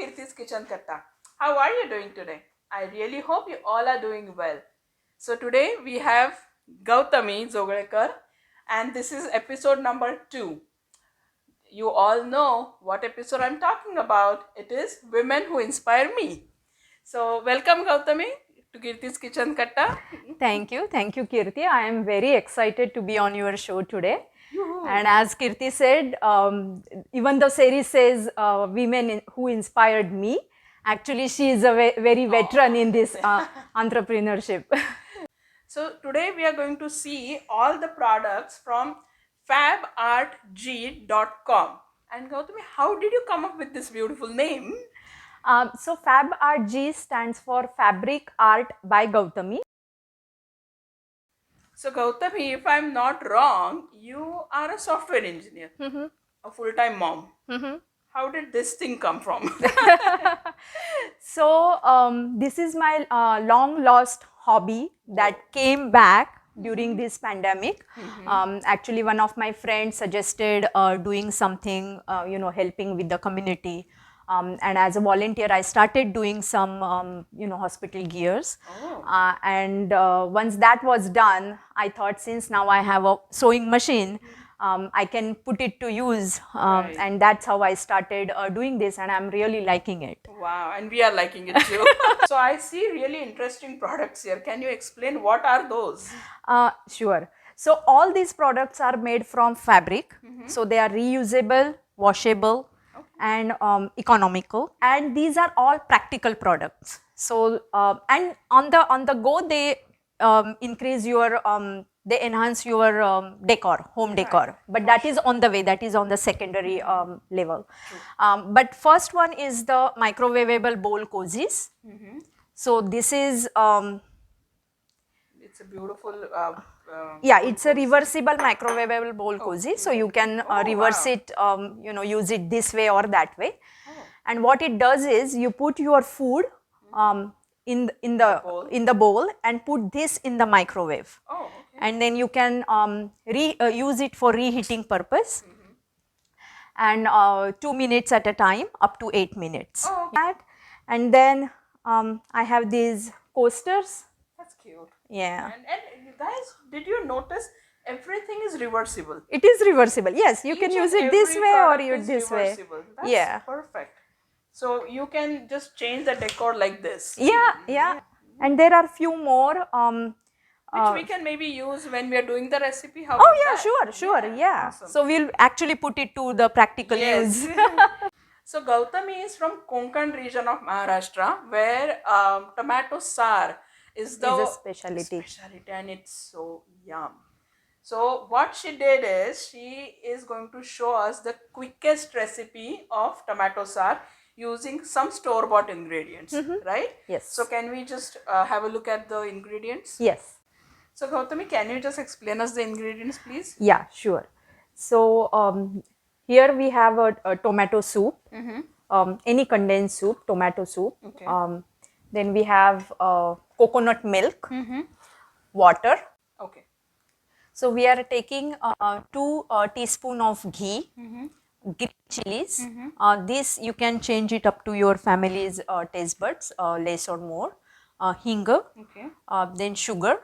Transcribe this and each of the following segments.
Kirti's Kitchen Katta. How are you doing today? I really hope you all are doing well. So today we have Gautami Zogalekar and this is episode number 2. You all know what episode I'm talking about. It is Women Who Inspire Me. So welcome Gautami to Kirti's Kitchen Katta. Thank you, Kirti. I am very excited to be on your show today. Yoo-hoo. And as Kirti said, even though series says women who inspired me, actually she is a very veteran in this entrepreneurship. So today we are going to see all the products from fabartg.com. And Gautami, how did you come up with this beautiful name? So Fab Art G stands for Fabric Art by Gautami. So Gautami, if I'm not wrong, you are a software engineer, a full-time mom. How did this thing come from? So this is my long lost hobby that came back during this pandemic. Actually, one of my friends suggested doing something, helping with the community. And as a volunteer, I started doing some, hospital gears. And once that was done, I thought since now I have a sewing machine, I can put it to use. Right. And that's how I started doing this, and I'm really liking it. Wow, and we are liking it too. So I see really interesting products here. Can you explain what are those? Sure. So all these products are made from fabric. So they are reusable, washable, and economical. And these are all practical products. So and on the go they increase your they enhance your decor, home decor. But that is on the way. That is on the secondary level. But first one is the microwavable bowl cozies. So this is It's a beautiful. yeah, it's a reversible microwavable bowl cozy. So you can reverse wow. it, use it this way or that way. And what it does is you put your food in the bowl and put this in the microwave. Oh, okay. And then you can use it for reheating purpose. And 2 minutes at a time, up to 8 minutes. Oh, okay. And then I have these coasters. That's cute. Yeah. And guys, did you notice everything is reversible? It is reversible. Yes, you can Each use and it this every way or product you is this way. reversible. That's Yeah. perfect. So you can just change the decor like this. Yeah. And there are few more. Which we can maybe use when we are doing the recipe. How Oh about yeah, that? sure. Yeah. Awesome. So we'll actually put it to the practical Yes. use. So Gautami is from Konkan region of Maharashtra, where tomato sar is the specialty. and it's so yum. So what she did is she is going to show us the quickest recipe of tomato sar using some store-bought ingredients, right? Yes. So can we just have a look at the ingredients? Yes. So Gautami, can you just explain us the ingredients, please? Yeah, sure. So here we have a tomato soup, any condensed soup, tomato soup. Okay. Then we have coconut milk, water. Okay. So we are taking 2 teaspoon of ghee, green chilies. This you can change it up to your family's taste buds, less or more. Hinga, Okay. then sugar.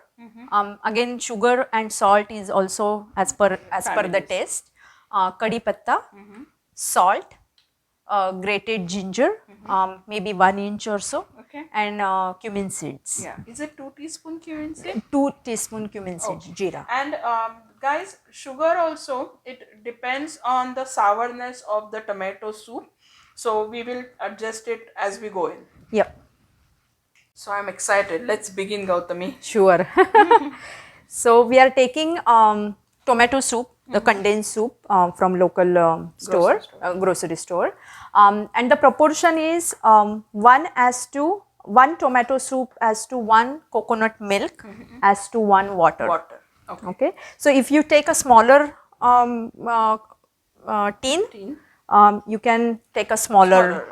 Again, sugar and salt is also as per the taste. Kadi patta, salt, grated ginger, maybe 1 inch or so, Okay. and cumin seeds. Yeah. Is it 2 teaspoon cumin seed? 2 teaspoon cumin seeds, jeera. And guys, sugar also, it depends on the sourness of the tomato soup. So we will adjust it as we go in. Yep. So I'm excited. Let's begin, Gautami. Sure. So we are taking tomato soup, the condensed soup from local grocery store. And the proportion is 1 tomato soup as to 1 coconut milk as to 1 water. Water. Okay. Okay. So if you take a smaller tin, you can take a smaller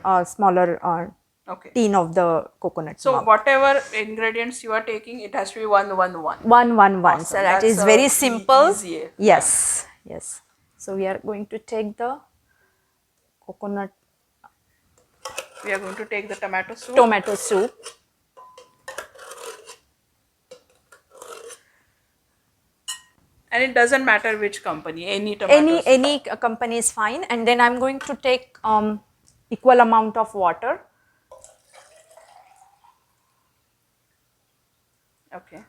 Okay. tin of the coconut So milk. whatever ingredients you are taking, it has to be 1, 1, 1. 1, 1, 1. So that That's is very simple. easy. Yes. So we are going to take the coconut we are going to take the tomato soup. Tomato soup. And it doesn't matter which company, any tomato soup. Any company is fine. And then I'm going to take equal amount of water. Okay.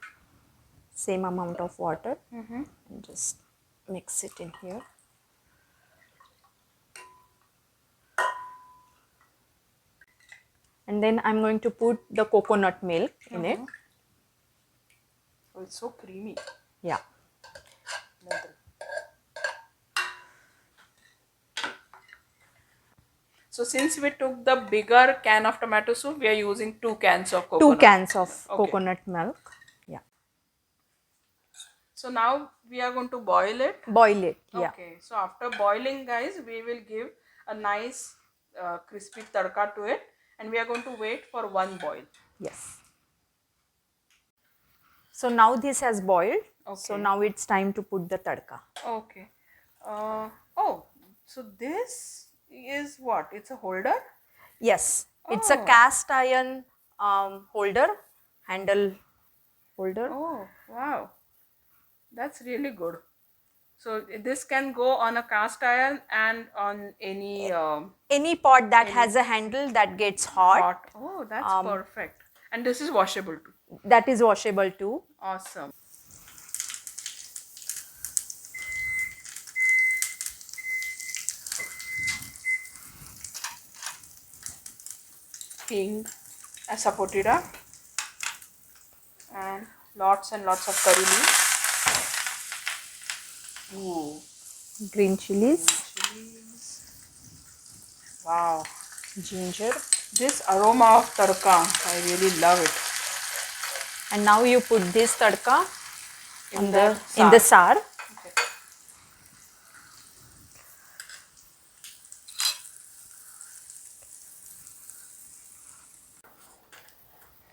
Same amount of water. And just mix it in here. And then I'm going to put the coconut milk in it. Oh, it's so creamy. Yeah. So since we took the bigger can of tomato soup, we are using 2 cans of coconut. 2 cans of Okay. coconut milk. Yeah. So now we are going to boil it. Boil it. Yeah. Okay. So after boiling, guys, we will give a nice crispy tadka to it, and we are going to wait for 1 boil. Yes. So now this has boiled. So Okay. now it's time to put the tadka. Okay. Oh, so this is what? It's a holder? Yes. It's a Oh. cast iron holder, handle holder. Oh, wow. That's really good. So this can go on a cast iron and on any Any pot that has a handle that gets hot, pot. Oh, that's perfect. And this is washable too. that is washable too. Awesome. Hing, sapotida, and lots of curry leaves. Ooh, Green chilies, chilies. Wow, ginger. this aroma of tadka, I really love it. And now you put this tadka In in the sar. Okay.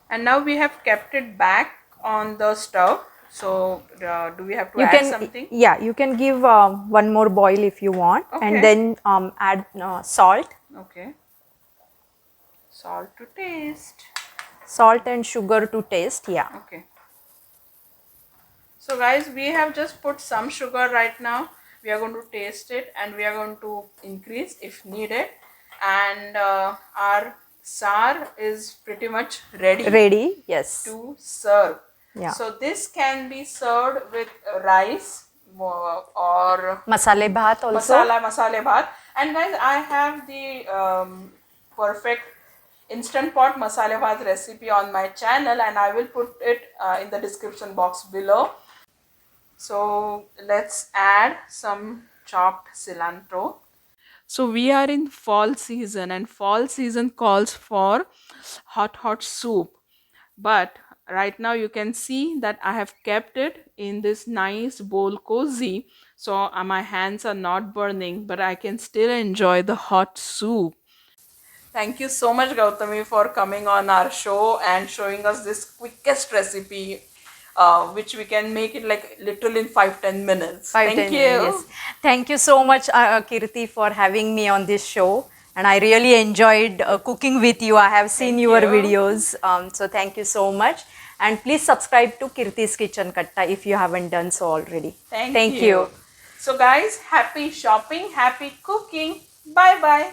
And now we have kept it back on the stove. So do we have to add something? Yeah, you can give one more boil if you want. Okay. And then add salt. Okay. Salt to taste. Salt and sugar to taste. Yeah. Okay. So guys, we have just put some sugar right now. We are going to taste it and we are going to increase if needed. And our sar is pretty much ready Ready. Yes. to serve. Yeah. So this can be served with rice or Masale bhat also. masale bhat. And guys, I have the perfect instant pot masale bhat recipe on my channel, and I will put it in the description box below. So let's add some chopped cilantro. So we are in fall season, and fall season calls for hot soup. But right now you can see that I have kept it in this nice bowl cozy, so my hands are not burning, but I can still enjoy the hot soup. Thank you so much, Gautami, for coming on our show and showing us this quickest recipe, which we can make it like little in 5-10 minutes. Thank 5-10 you. minutes, yes. Thank you so much, Kirti, for having me on this show. And I really enjoyed cooking with you. I have seen Thank your you. videos. So thank you so much. And please subscribe to Kirti's Kitchen Katta if you haven't done so already. Thank you. So guys, happy shopping, happy cooking. Bye bye.